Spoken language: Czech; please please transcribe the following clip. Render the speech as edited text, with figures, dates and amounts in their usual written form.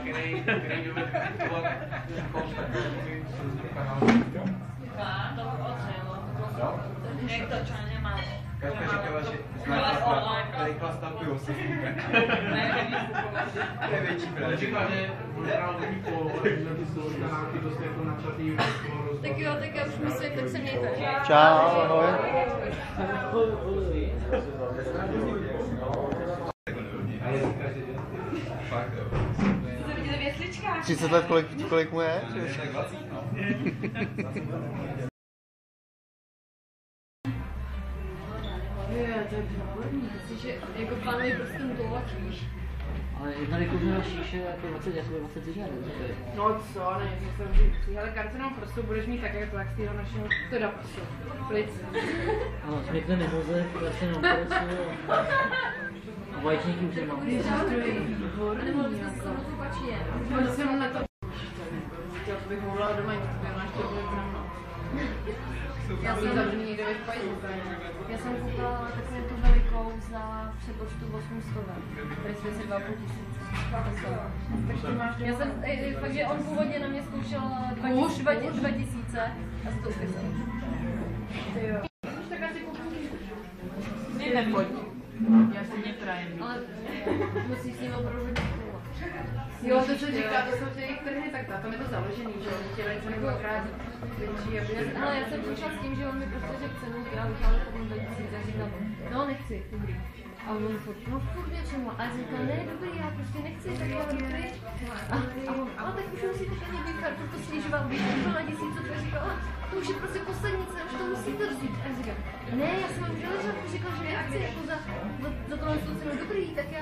který dovede fungovat Jak to čaně má. Kačka říkala, že znáte rychlá stavbu se je větší právě. Říkala, že možná lidi po kanáky dost jako načatý. Tak jo, tak já už musím, tak se mějte. Čau, ahoj. Fakt jo. Jste viděli v jesličkách? 30 let, kolik mu je? Tak 20, no. To je výborný, že jako pánuje prostě dolačíš. Ale jedna vykuřená šíše jako 20 týdnů. No co, ne, myslím, že ale karcinom prostě budeš mít tak jako jak z toho našeho, teda prostě, plic. Ano, smykne mozek, karcinom prsu a vaječníky už nemám. A nemohla bys to samotupačí je. Pojď jsem na to. Chtěla bych volala doma, to by ona ještě bude brano. Já jsem zavřený někde ve špajdu. Já jsem koupila takovou tu velikou za přepočtu 800, který jsme si 2,5 tisíce. Já jsem, fakt, že on původně na mě zkoušel 2000 a 150. Tak asi koupím. Nepojď. Já si neprajím. Ale musíš s ním opravdu hodně spoluvat. Jo, to, co říká, to jsou ty jejich trhy, tak tam je to založený, že jo, ti velice několikrát větší a větší. Ale já jsem přišla s tím, že on mi prostě řekl cenu, která vychází potom 2000, tak říkám, no nechci, dobrý. A on furt, no furt něčemu. A říkal, ne, dobrý, já prostě nechci, tak já jdu pryč. A tak už musíte ani být, furt to snižoval, víš, to na 1000, tak říkal, a to už je prostě poslední cena, už to musíte vzít. A říkal, ne, já jsem vám už říkal, že nechci, jako za tohle cenu, dobrý, tak já